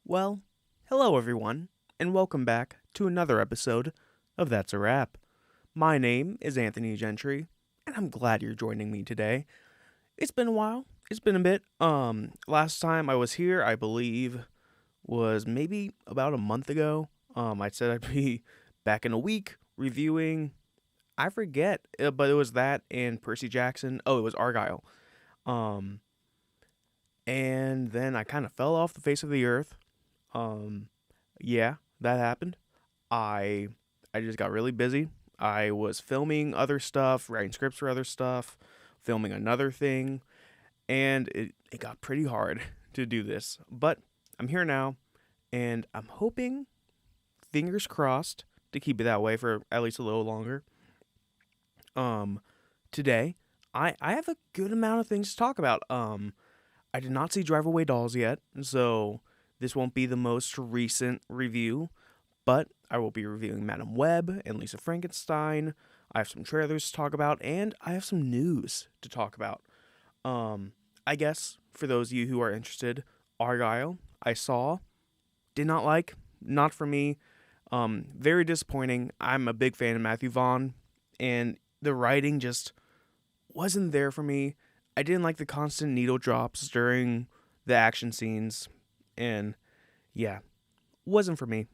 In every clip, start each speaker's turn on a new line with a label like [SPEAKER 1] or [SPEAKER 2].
[SPEAKER 1] Well, hello everyone, and welcome back to another episode of That's a Wrap. My name is Anthony Gentry, and I'm glad you're joining me today. It's been a while. It's been a bit. Last time I was here, I believe, was maybe about a month ago. I said I'd be back in a week reviewing. I forget, but it was that and Percy Jackson. Oh, it was Argyle. Um, and then I kind of fell off the face of the earth. Um, yeah, that happened. I I just got really busy. I was filming other stuff, writing scripts for other stuff, filming another thing, and it got pretty hard to do this. But I'm here now, and I'm hoping, fingers crossed, to keep it that way for at least a little longer. Um, Today, I have a good amount of things to talk about. I did not see Drive Away Dolls yet, so this won't be the most recent review, but I will be reviewing Madam Web and Lisa Frankenstein. I have some trailers to talk about, and I have some news to talk about. I guess for those of you who are interested, Argyle, I saw, did not like, not for me. Very disappointing. I'm a big fan of Matthew Vaughn, and the writing just wasn't there for me. I didn't like the constant needle drops during the action scenes, and yeah, wasn't for me.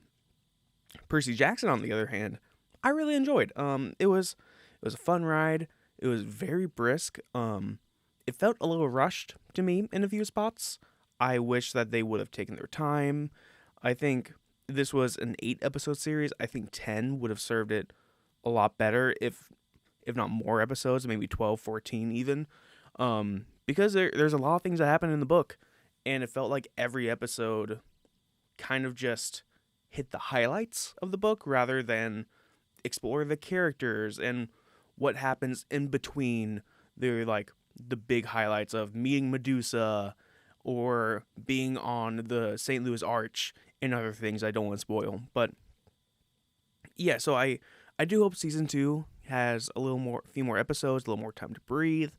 [SPEAKER 1] Percy Jackson, on the other hand, I really enjoyed. It was a fun ride. It was very brisk. It felt a little rushed to me in a few spots. I wish that they would have taken their time. I think this was an 8 episode series. I think 10 would have served it a lot better if not more episodes, maybe 12, 14 even. Because there's a lot of things that happen in the book, and it felt like every episode kind of just hit the highlights of the book rather than explore the characters and what happens in between the big highlights of meeting Medusa or being on the St. Louis Arch and other things I don't want to spoil. But yeah, so I do hope season 2 has a few more episodes, a little more time to breathe.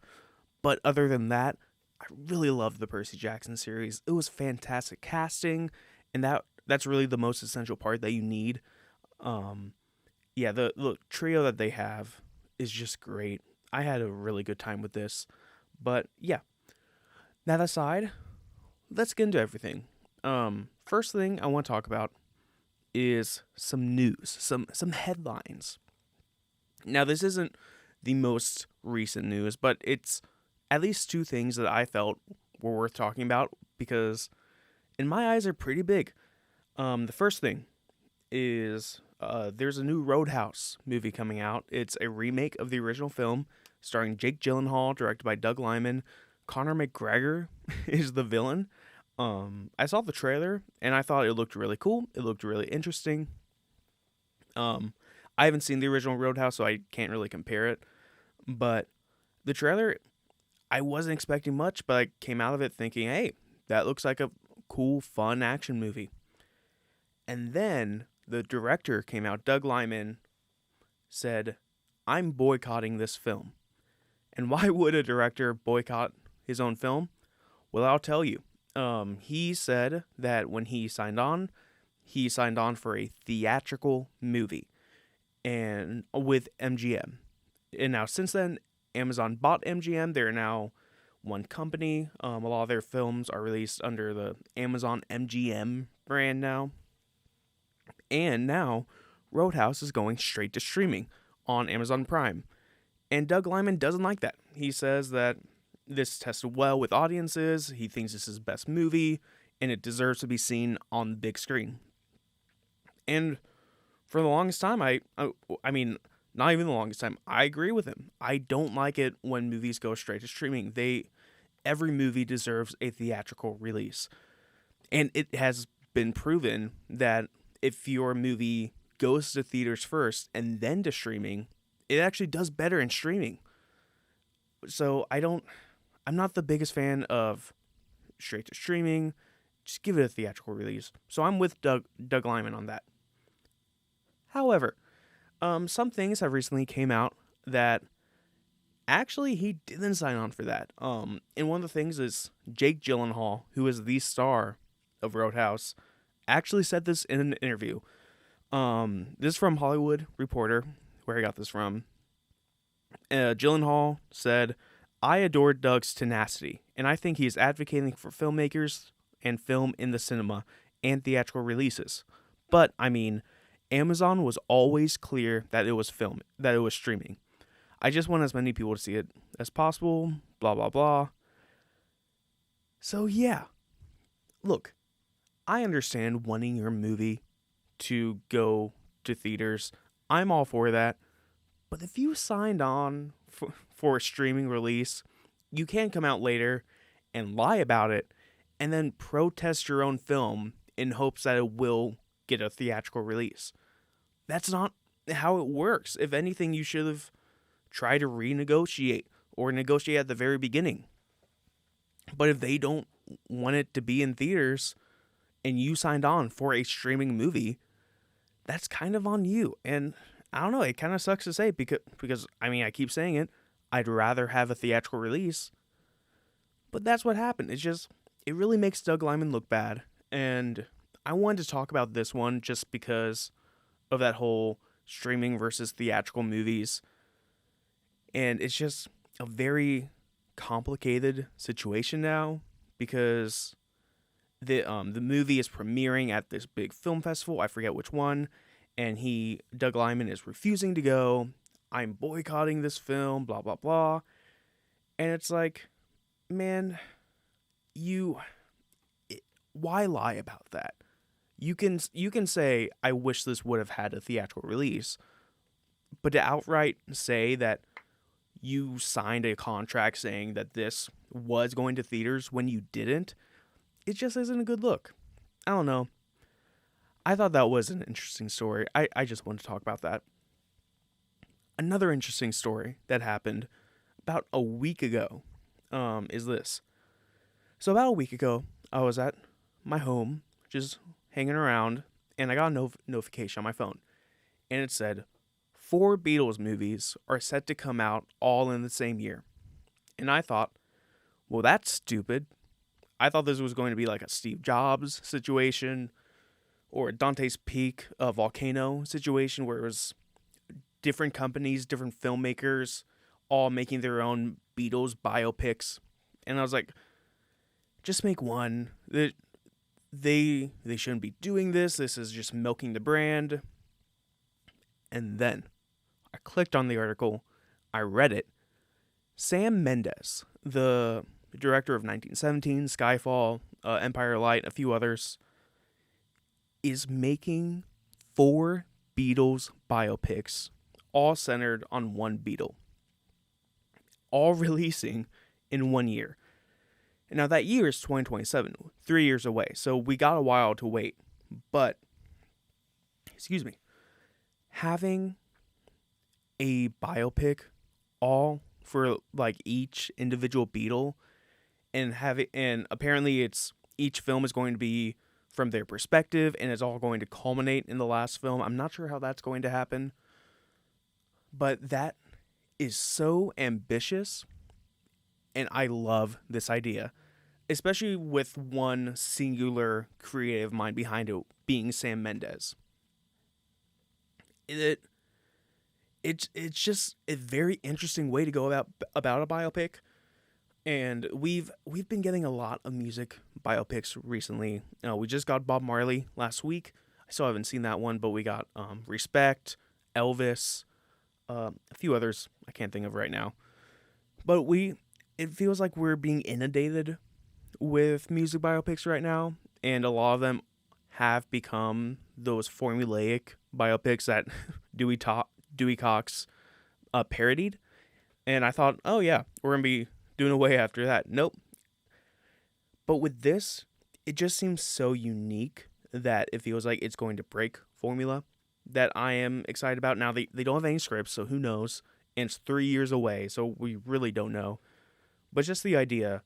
[SPEAKER 1] But other than that, I really loved the Percy Jackson series. It was fantastic casting, and that's really the most essential part that you need. Um, yeah, the trio that they have is just great. I had a really good time with this. But yeah, that aside, let's get into everything. First thing I want to talk about is some news, some headlines. Now, this isn't the most recent news, but it's at least two things that I felt were worth talking about because, in my eyes, they're pretty big. The first thing is there's a new Roadhouse movie coming out. It's a remake of the original film, starring Jake Gyllenhaal, directed by Doug Liman. Conor McGregor is the villain. I saw the trailer and I thought it looked really cool. It looked really interesting. I haven't seen the original Roadhouse, so I can't really compare it. But the trailer, I wasn't expecting much, but I came out of it thinking, hey, that looks like a cool, fun action movie. And then the director came out, Doug Liman, said, I'm boycotting this film. And why would a director boycott his own film? Well, I'll tell you. He said that when he signed on for a theatrical movie and with MGM. And now since then, Amazon bought MGM. They're now one company. A lot of their films are released under the Amazon MGM brand now. And now Roadhouse is going straight to streaming on Amazon Prime. And Doug Liman doesn't like that. He says that this tested well with audiences. He thinks this is his best movie and it deserves to be seen on the big screen. And for the longest time, I mean, not even the longest time, I agree with him. I don't like it when movies go straight to streaming. Every movie deserves a theatrical release. And it has been proven that if your movie goes to theaters first and then to streaming, it actually does better in streaming. So I'm not the biggest fan of straight to streaming. Just give it a theatrical release. So I'm with Doug Liman on that. However, some things have recently came out that actually he didn't sign on for that. And one of the things is Jake Gyllenhaal, who is the star of Roadhouse. actually said this in an interview. This is from Hollywood Reporter, where I got this from. Gyllenhaal said, I adore Doug's tenacity, and I think he is advocating for filmmakers and film in the cinema and theatrical releases. But, I mean, Amazon was always clear that it was that it was streaming. I just want as many people to see it as possible, blah, blah, blah. So, yeah. Look, I understand wanting your movie to go to theaters. I'm all for that. But if you signed on for a streaming release, you can't come out later and lie about it and then protest your own film in hopes that it will get a theatrical release. That's not how it works. If anything, you should have tried to renegotiate or negotiate at the very beginning. But if they don't want it to be in theaters and you signed on for a streaming movie, that's kind of on you. And I don't know, it kind of sucks to say because I mean, I keep saying it, I'd rather have a theatrical release. But that's what happened. It really makes Doug Liman look bad. And I wanted to talk about this one just because of that whole streaming versus theatrical movies. And it's just a very complicated situation now because the movie is premiering at this big film festival. I forget which one. And Doug Liman is refusing to go. I'm boycotting this film, blah, blah, blah. And it's like, man, why lie about that? You can say, I wish this would have had a theatrical release. But to outright say that you signed a contract saying that this was going to theaters when you didn't, it just isn't a good look. I don't know. I thought that was an interesting story. I just wanted to talk about that. Another interesting story that happened about a week ago is this. So about a week ago, I was at my home, just hanging around, and I got a notification on my phone. And it said, 4 Beatles movies are set to come out all in the same year. And I thought, well, that's stupid. I thought this was going to be like a Steve Jobs situation, or a Dante's Peak, a Volcano situation where it was different companies, different filmmakers, all making their own Beatles biopics. And I was like, just make one. They shouldn't be doing this. This is just milking the brand. And then I clicked on the article. I read it. Sam Mendes, the director of 1917, Skyfall, Empire Light, a few others, is making 4 Beatles biopics, all centered on one Beatle, all releasing in 1 year. Now that year is 2027, 3 years away, so we got a while to wait. But, having a biopic all for like each individual Beatle, and apparently each film is going to be from their perspective, and it's all going to culminate in the last film. I'm not sure how that's going to happen, but that is so ambitious, and I love this idea, especially with one singular creative mind behind it being Sam Mendes. It's just a very interesting way to go about a biopic. And we've been getting a lot of music biopics recently. We just got Bob Marley last week. I still haven't seen that one, but we got Respect, Elvis, a few others I can't think of right now. But it feels like we're being inundated with music biopics right now, and a lot of them have become those formulaic biopics that Dewey Cox parodied. And I thought, oh yeah, we're gonna be doing away after that. Nope. But with this, it just seems so unique that it feels like it's going to break formula that I am excited about. Now, they don't have any scripts, so who knows? And it's 3 years away, so we really don't know. But just the idea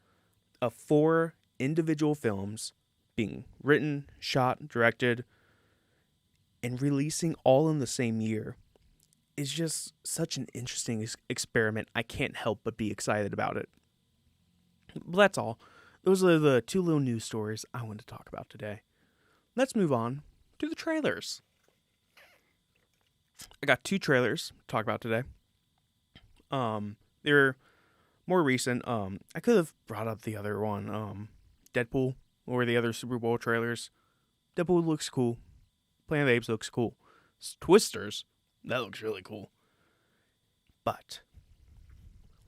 [SPEAKER 1] of 4 individual films being written, shot, directed, and releasing all in the same year is just such an interesting experiment. I can't help but be excited about it. But that's all. Those are the 2 little news stories I wanted to talk about today. let's move on to the trailers. I got 2 trailers to talk about today. They're more recent. I could have brought up the other one, Deadpool, or the other Super Bowl trailers. Deadpool looks cool. Planet of the Apes looks cool. Twisters, that looks really cool. But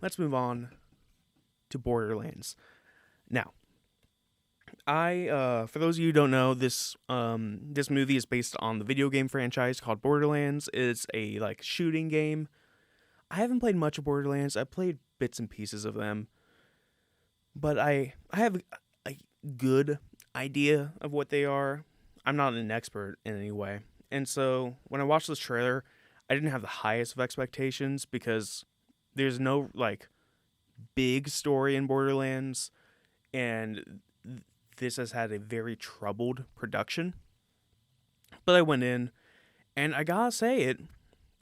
[SPEAKER 1] let's move on to Borderlands. Now, for those of you who don't know, this movie is based on the video game franchise called Borderlands. It's a shooting game. I haven't played much of Borderlands. I've played bits and pieces of them, but I have a good idea of what they are. I'm not an expert in any way, and so when I watched this trailer, I didn't have the highest of expectations because there's no big story in Borderlands, and this has had a very troubled production. But I went in, and I gotta say,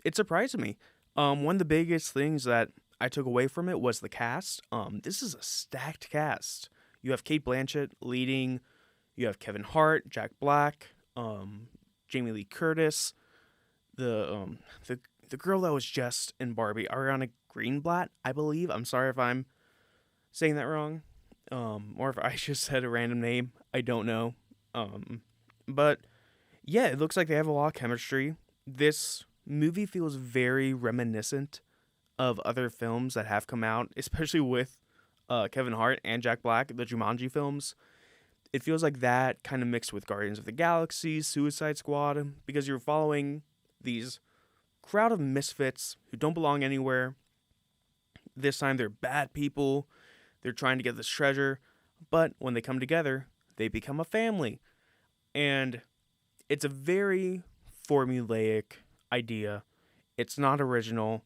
[SPEAKER 1] it surprised me. One of the biggest things that I took away from it was the cast. This is a stacked cast. You have Cate Blanchett leading. You have Kevin Hart, Jack Black, Jamie Lee Curtis, the girl that was just in Barbie, Ariana Greenblatt, I believe. I'm sorry if I'm saying that wrong. Or if I just said a random name, I don't know. But yeah, it looks like they have a lot of chemistry. This movie feels very reminiscent of other films that have come out, especially with Kevin Hart and Jack Black, the Jumanji films. It feels like that kind of mixed with Guardians of the Galaxy, Suicide Squad, because you're following these crowd of misfits who don't belong anywhere. This time they're bad people. They're trying to get this treasure, but when they come together, they become a family. And it's a very formulaic idea. It's not original,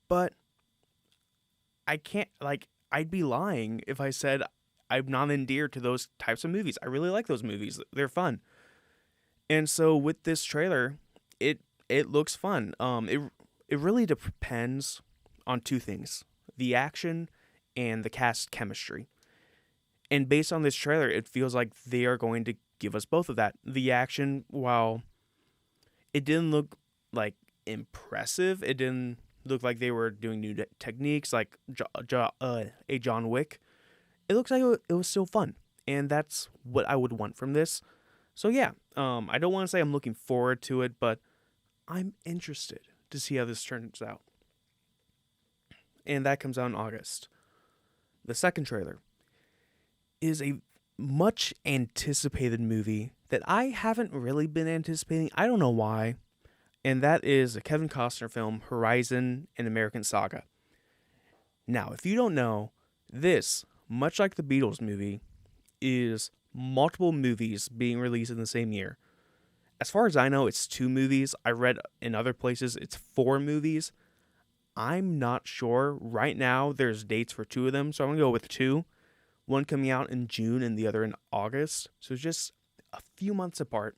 [SPEAKER 1] but I can't, I'd be lying if I said I'm not endeared to those types of movies. I really like those movies. They're fun. And so with this trailer, it looks fun. It really depends on 2 things: the action and the cast chemistry. And based on this trailer, it feels like they are going to give us both of that. The action, while it didn't look impressive, it didn't look like they were doing new techniques like a John Wick. It looks like it was still fun, and that's what I would want from this. So yeah, I don't want to say I'm looking forward to it, but I'm interested to see how this turns out. And that comes out in August. The second trailer is a much anticipated movie that I haven't really been anticipating. I don't know why. And that is a Kevin Costner film, Horizon: An American Saga. Now, if you don't know, this, much like the Beatles movie, is multiple movies being released in the same year. As far as I know, it's 2 movies. I read in other places it's 4 movies. I'm not sure. Right now, there's dates for 2 of them, so I'm going to go with 2. One coming out in June and the other in August. So it's just a few months apart.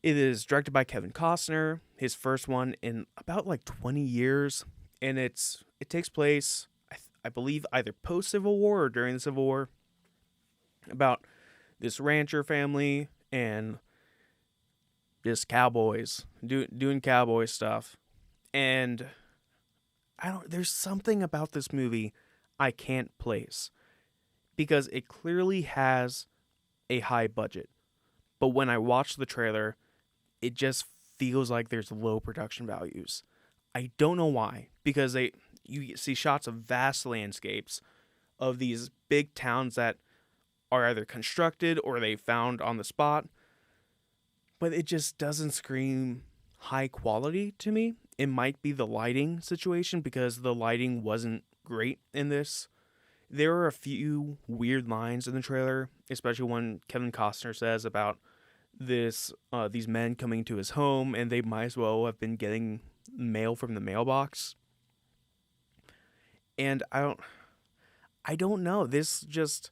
[SPEAKER 1] It is directed by Kevin Costner, his first one in about 20 years. And it takes place, I believe, either post-Civil War or during the Civil War. About this rancher family and just cowboys doing cowboy stuff. And there's something about this movie I can't place because it clearly has a high budget. But when I watch the trailer, it just feels like there's low production values. I don't know why, because you see shots of vast landscapes of these big towns that are either constructed or they found on the spot, but it just doesn't scream high quality to me. It might be the lighting situation, because the lighting wasn't great in this. There are a few weird lines in the trailer, especially when Kevin Costner says about these men coming to his home and they might as well have been getting mail from the mailbox. And I don't know. This just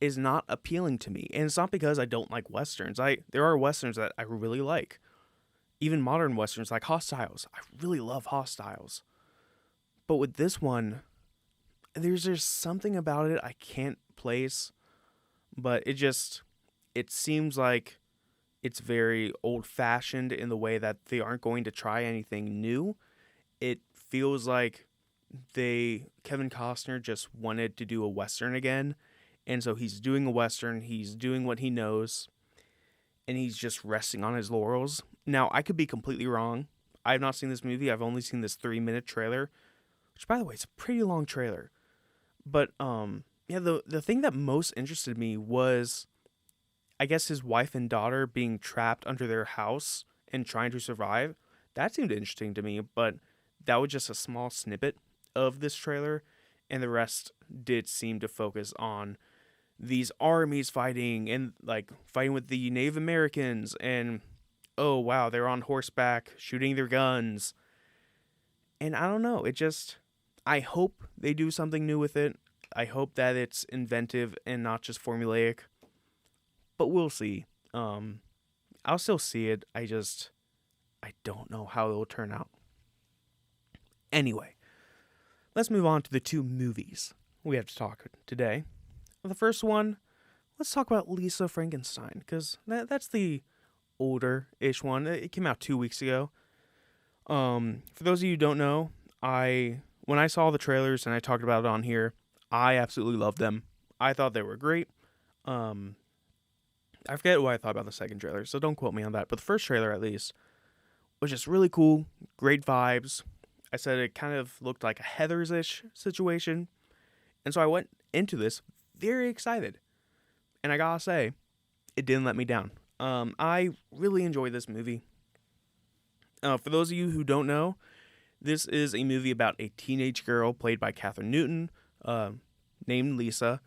[SPEAKER 1] is not appealing to me. And it's not because I don't like Westerns. There are Westerns that I really like. Even modern Westerns like Hostiles. I really love Hostiles. But with this one, there's just something about it I can't place. But it just, it seems like it's very old-fashioned in the way that they aren't going to try anything new. It feels like Kevin Costner just wanted to do a Western again, and so he's doing a Western, he's doing what he knows, and he's just resting on his laurels. Now, I could be completely wrong. I have not seen this movie. I've only seen this 3-minute trailer, which, by the way, is a pretty long trailer. But yeah, the thing that most interested me was, I guess, his wife and daughter being trapped under their house and trying to survive. That seemed interesting to me, but that was just a small snippet of this trailer, and the rest did seem to focus on these armies fighting and like fighting with the Native Americans, and oh wow, they're on horseback shooting their guns. And I don't know, I hope they do something new with it. I hope that it's inventive and not just formulaic. But we'll see. I'll still see it. I don't know how it'll turn out. Anyway, let's move on to the 2 movies we have to talk today. The first one, let's talk about Lisa Frankenstein, because that's the older-ish one. It came out 2 weeks ago. For those of you who don't know, when I saw the trailers and I talked about it on here, I absolutely loved them. I thought they were great. I forget what I thought about the second trailer, so don't quote me on that. But the first trailer, at least, was just really cool, great vibes. I said it kind of looked like a Heathers-ish situation. And so I went into this very excited. And I gotta say, it didn't let me down. I really enjoyed this movie. For those of you who don't know, this is a movie about a teenage girl played by Kathryn Newton, named Lisa,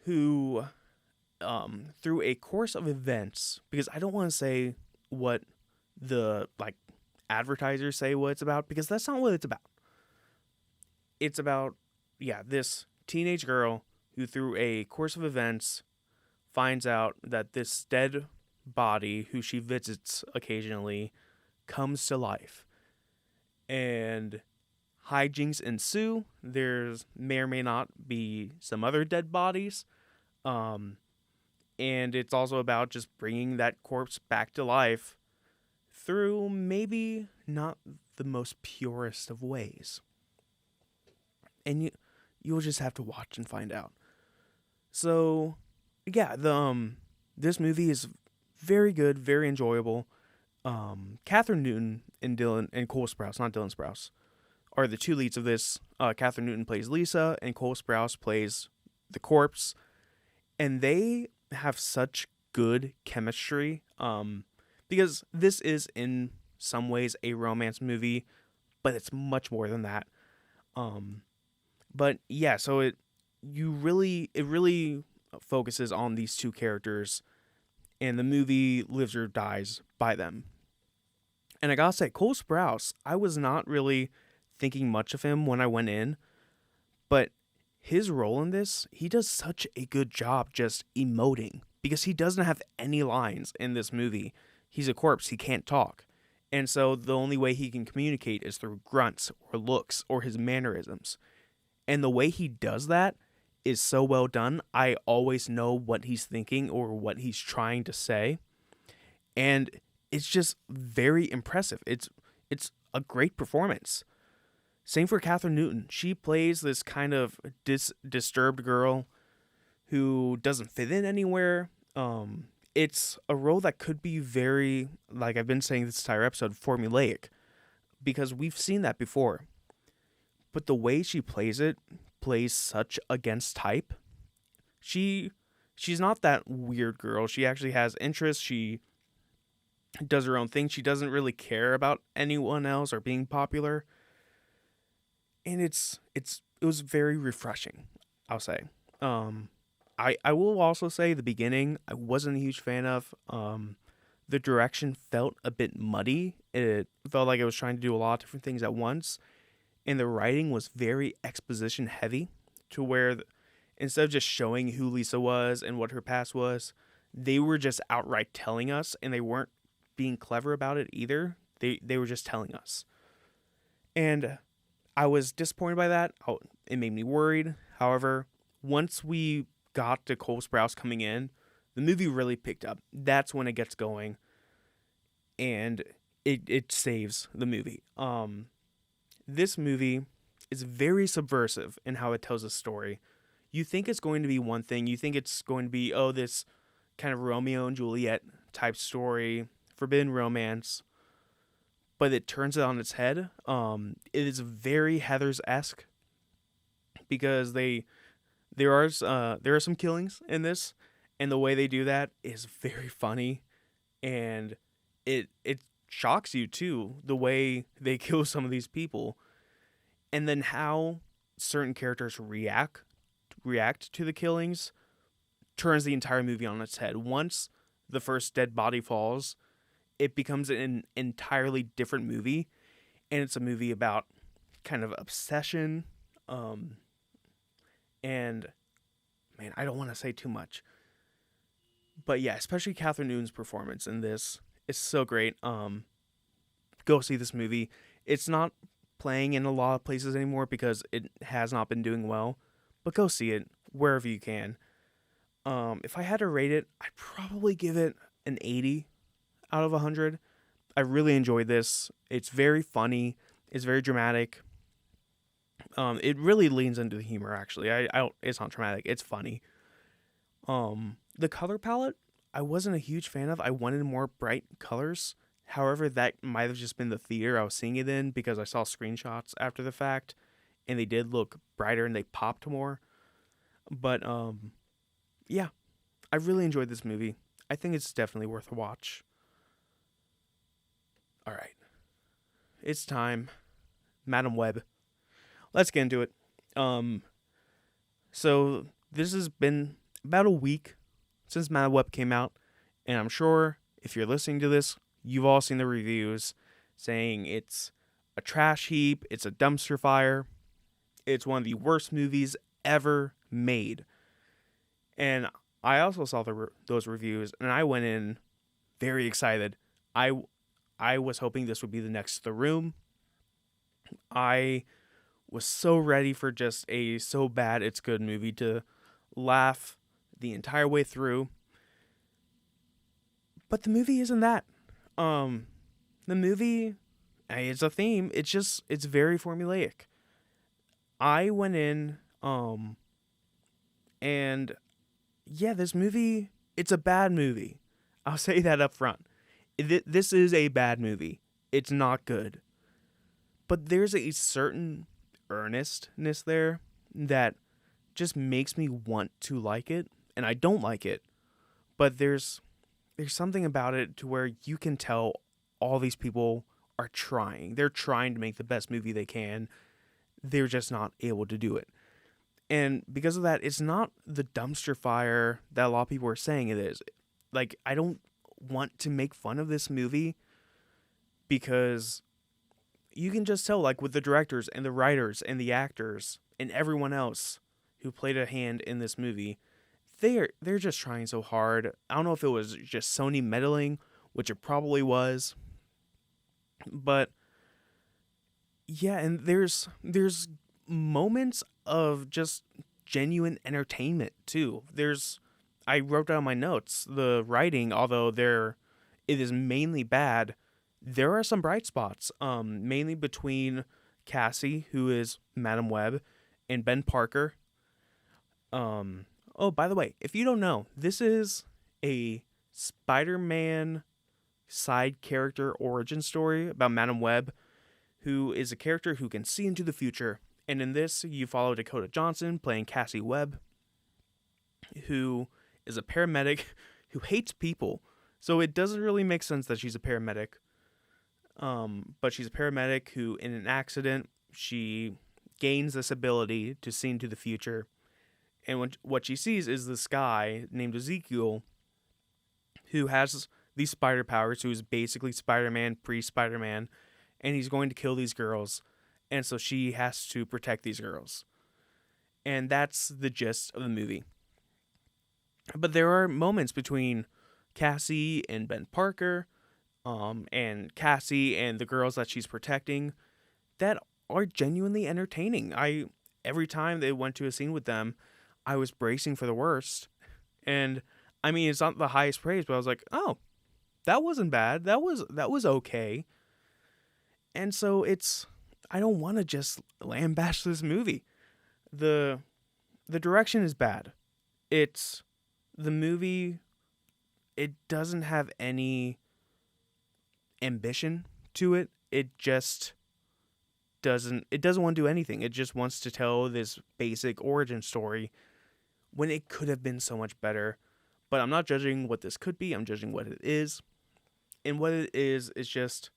[SPEAKER 1] who, through a course of events, because I don't want to say what the advertisers say what it's about, because that's not what it's about. It's about, this teenage girl who, through a course of events, finds out that this dead body, who she visits occasionally, comes to life. And hijinks ensue. There's may or may not be some other dead bodies. And it's also about just bringing that corpse back to life through maybe not the most purest of ways. And you'll just have to watch and find out. So, yeah, this movie is very good, very enjoyable. Kathryn Newton and Cole Sprouse, not Dylan Sprouse, are the 2 leads of this. Kathryn Newton plays Lisa, and Cole Sprouse plays the corpse. And they have such good chemistry. Because this is in some ways a romance movie, but it's much more than that. But yeah, so it really focuses on these 2 characters, and the movie lives or dies by them. And I gotta say, Cole Sprouse, I was not really thinking much of him when I went in, but his role in this, he does such a good job just emoting, because he doesn't have any lines in this movie. He's a corpse, he can't talk. And so the only way he can communicate is through grunts or looks or his mannerisms. And the way he does that is so well done. I always know what he's thinking or what he's trying to say. And it's just very impressive. It's a great performance. Same for Kathryn Newton. She plays this kind of disturbed girl who doesn't fit in anywhere. It's a role that could be very, like I've been saying this entire episode, formulaic, because we've seen that before. But the way she plays such against type. She's not that weird girl. She actually has interests. She does her own thing. She doesn't really care about anyone else or being popular. And it was very refreshing, I'll say. I will also say the beginning I wasn't a huge fan of. The direction felt a bit muddy. It felt like it was trying to do a lot of different things at once. And the writing was very exposition heavy, to where instead of just showing who Lisa was and what her past was, they were just outright telling us, and they weren't being clever about it either. They were just telling us. And I was disappointed by that. It made me worried. However, once we got to Cole Sprouse coming in, the movie really picked up. That's when it gets going, and it saves the movie. This movie is very subversive in how it tells a story. You think it's going to be one thing. You think it's going to be, oh, this kind of Romeo and Juliet type story, forbidden romance, but it turns it on its head. It is very Heathers-esque because there are some killings in this, and the way they do that is very funny, and it shocks you too, the way they kill some of these people, and then how certain characters react to the killings turns the entire movie on its head. Once the first dead body falls, it becomes an entirely different movie, and it's a movie about kind of obsession, and man, I don't want to say too much, but yeah, especially Catherine Newton's performance in this is so great. Go see this movie. It's not playing in a lot of places anymore because it has not been doing well, but go see it wherever you can. If I had to rate it, I'd probably give it an 80 out of 100. I really enjoyed this. It's very funny. It's very dramatic. It really leans into the humor, actually. It's not dramatic. It's funny. The color palette, I wasn't a huge fan of. I wanted more bright colors. However, that might have just been the theater I was seeing it in because I saw screenshots after the fact, and they did look brighter and they popped more. But, yeah, I really enjoyed this movie. I think it's definitely worth a watch. All right. It's time. Madam Web. Let's get into it. So this has been about a week since Madam Web came out, and I'm sure if you're listening to this, you've all seen the reviews saying it's a trash heap, it's a dumpster fire, it's one of the worst movies ever made. And I also saw those reviews, and I went in very excited. I was hoping this would be the next The Room. I was so ready for just a so bad it's good movie to laugh the entire way through. But the movie isn't that. The movie, it's a theme. It's very formulaic. I went in, and yeah, this movie, it's a bad movie. I'll say that up front. This is a bad movie. It's not good. But there's a certain earnestness there that just makes me want to like it, and I don't like it. But there's something about it to where you can tell all these people are trying. They're trying to make the best movie they can. They're just not able to do it. And because of that, it's not the dumpster fire that a lot of people are saying it is. Like, I don't want to make fun of this movie because you can just tell, like, with the directors and the writers and the actors and everyone else who played a hand in this movie, they're just trying so hard. I don't know if it was just Sony meddling, which it probably was, but yeah, and there's moments of just genuine entertainment too. I wrote down my notes. The writing, although it is mainly bad, there are some bright spots. Mainly between Cassie, who is Madam Web, and Ben Parker. Oh, by the way, if you don't know, this is a Spider-Man side character origin story about Madam Web, who is a character who can see into the future. And in this, you follow Dakota Johnson playing Cassie Webb, who is a paramedic who hates people. So it doesn't really make sense that she's a paramedic. But she's a paramedic who, in an accident, she gains this ability to see into the future. And what she sees is this guy named Ezekiel who has these spider powers, who is basically Spider-Man, pre-Spider-Man, and he's going to kill these girls. And so she has to protect these girls. And that's the gist of the movie. But there are moments between Cassie and Ben Parker, and Cassie and the girls that she's protecting, that are genuinely entertaining. Every time they went to a scene with them, I was bracing for the worst. And I mean, it's not the highest praise, but I was like, oh, that wasn't bad. That was okay. And so I don't want to just lambash this movie. The the direction is bad. It's the movie, it doesn't have any ambition to it. It doesn't want to do anything. It just wants to tell this basic origin story when it could have been so much better. But I'm not judging what this could be. I'm judging what it is. And what it is just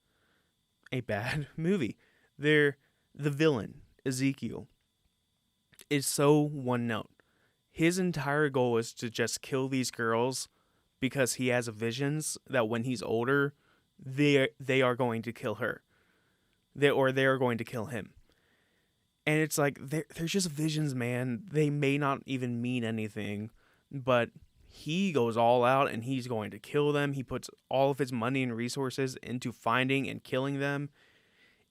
[SPEAKER 1] a bad movie. The villain, Ezekiel, is so one note. His entire goal is to just kill these girls because he has visions that when he's older, they are going to kill her. They are going to kill him. And it's like they're just visions, man. They may not even mean anything, but he goes all out and he's going to kill them. He puts all of his money and resources into finding and killing them.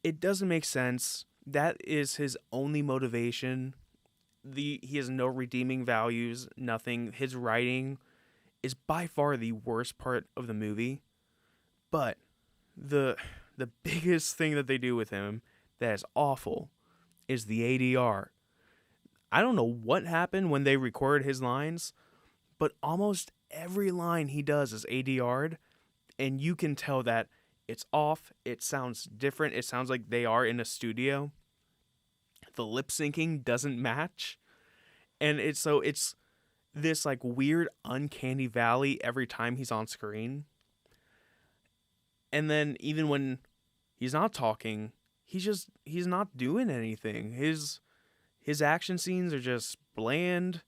[SPEAKER 1] It doesn't make sense. That is his only motivation. He has no redeeming values, nothing. His writing is by far the worst part of the movie. But the biggest thing that they do with him that is awful is the ADR. I don't know what happened when they recorded his lines, but almost every line he does is ADR'd, and you can tell that it's off. It sounds different. It sounds like they are in a studio. The lip syncing doesn't match, and it's this like weird uncanny valley every time he's on screen. And then even when he's not talking, he's not doing anything. His action scenes are just bland.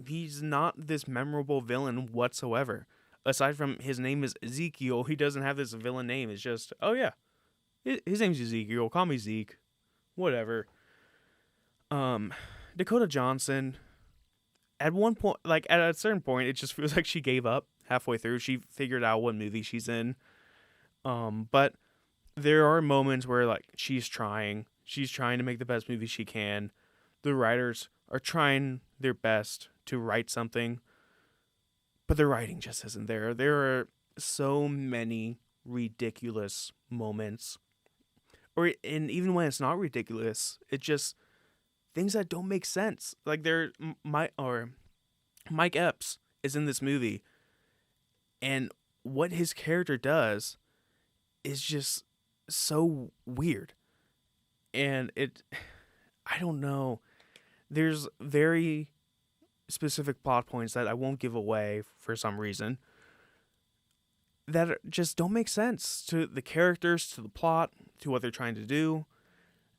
[SPEAKER 1] He's not this memorable villain whatsoever. Aside from his name is Ezekiel, he doesn't have this villain name. It's just, oh yeah, his name's Ezekiel. Call me Zeke. Whatever. Dakota Johnson, at one point, like at a certain point, it just feels like she gave up halfway through. She figured out what movie she's in. But there are moments where like she's trying to make the best movie she can. The writers are trying their best to write something, but the writing just isn't there. There are so many ridiculous moments, and even when it's not ridiculous, it's just things that don't make sense. Like Mike Epps is in this movie, and what his character does is just so weird. And I don't know. There's very specific plot points that I won't give away for some reason that just don't make sense to the characters, to the plot, to what they're trying to do.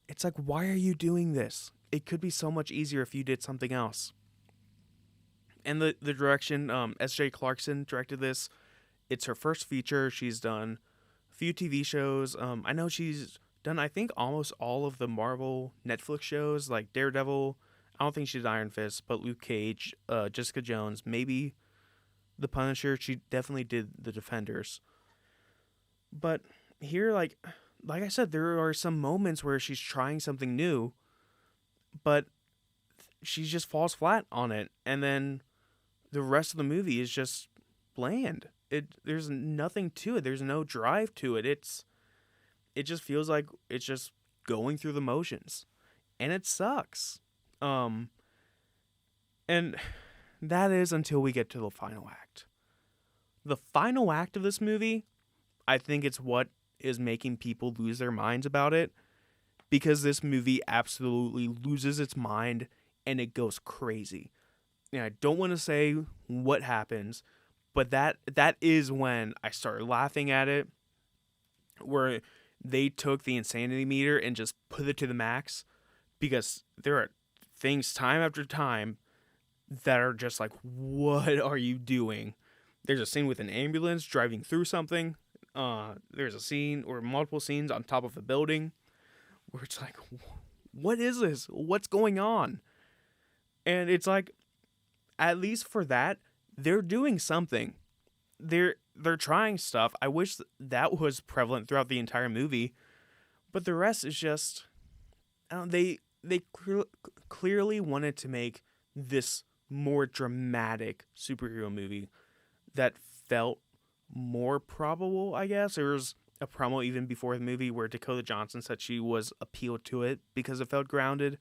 [SPEAKER 1] It's like, why are you doing this? It could be so much easier if you did something else. And the direction, S.J. Clarkson directed this. It's her first feature. She's done a few TV shows. I know she's done, I think, almost all of the Marvel Netflix shows, like Daredevil. I don't think she did Iron Fist, but Luke Cage, Jessica Jones, maybe The Punisher. She definitely did The Defenders. But here, like I said, there are some moments where she's trying something new, but she just falls flat on it. And then the rest of the movie is just bland. There's nothing to it. There's no drive to it. It just feels like it's just going through the motions, and it sucks. And that is until we get to the final act. The final act of this movie, I think it's what is making people lose their minds about it, because this movie absolutely loses its mind and it goes crazy. And I don't want to say what happens, but that is when I started laughing at it, where they took the insanity meter and just put it to the max, because there are things time after time that are just like, what are you doing? There's a scene with an ambulance driving through something. There's a scene or multiple scenes on top of a building where it's like, what is this? What's going on? And it's like, at least for that, they're doing something. They're trying stuff. I wish that was prevalent throughout the entire movie, but the rest is just, they clearly wanted to make this more dramatic superhero movie that felt more probable, I guess. There was a promo even before the movie where Dakota Johnson said she was appealed to it because it felt grounded.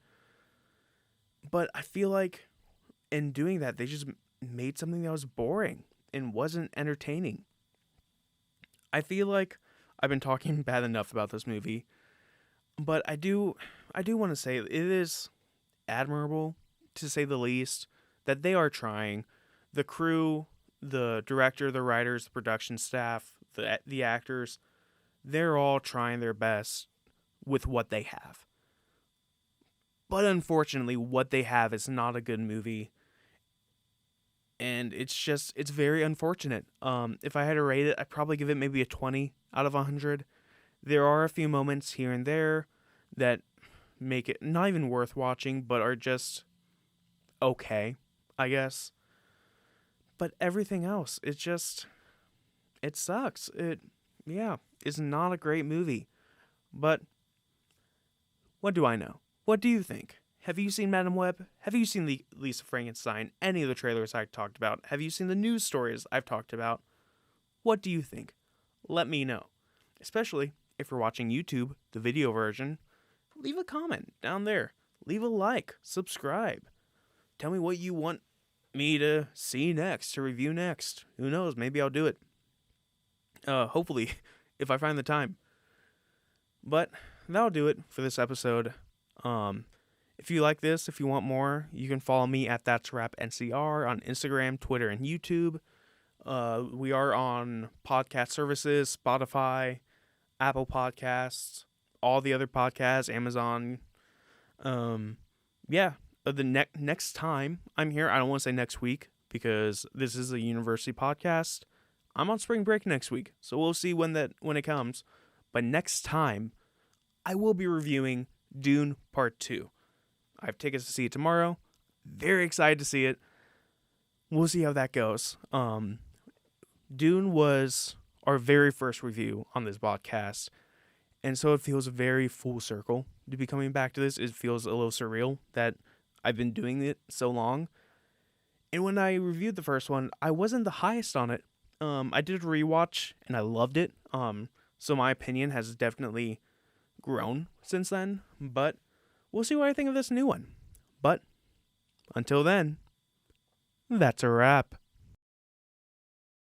[SPEAKER 1] But I feel like in doing that, they just made something that was boring and wasn't entertaining. I feel like I've been talking bad enough about this movie, but I do want to say it is admirable, to say the least, that they are trying. The crew, the director, the writers, the production staff, the actors, they're all trying their best with what they have. But unfortunately, what they have is not a good movie. And it's very unfortunate. If I had to rate it, I'd probably give it maybe a 20 out of 100. There are a few moments here and there that make it not even worth watching, but are just okay, I guess. But everything else, it sucks. It's not a great movie. But what do I know? What do you think? Have you seen Madam Web? Have you seen the Lisa Frankenstein? Any of the trailers I talked about? Have you seen the news stories I've talked about? What do you think? Let me know. Especially if you're watching YouTube, the video version, leave a comment down there. Leave a like. Subscribe. Tell me what you want me to see next, to review next. Who knows? Maybe I'll do it. Hopefully, if I find the time. But that'll do it for this episode. If you like this, if you want more, you can follow me at That's Rap NCR on Instagram, Twitter, and YouTube. We are on podcast services, Spotify, Apple Podcasts, all the other podcasts, Amazon. The next time I'm here, I don't want to say next week because this is a university podcast. I'm on spring break next week, so we'll see when it comes. But next time, I will be reviewing Dune Part 2. I have tickets to see it tomorrow. Very excited to see it. We'll see how that goes. Dune was our very first review on this podcast, and so it feels very full circle to be coming back to this. It feels a little surreal that I've been doing it so long. And when I reviewed the first one, I wasn't the highest on it. I did a rewatch, and I loved it. So my opinion has definitely grown since then, but we'll see what I think of this new one. But until then, that's a wrap.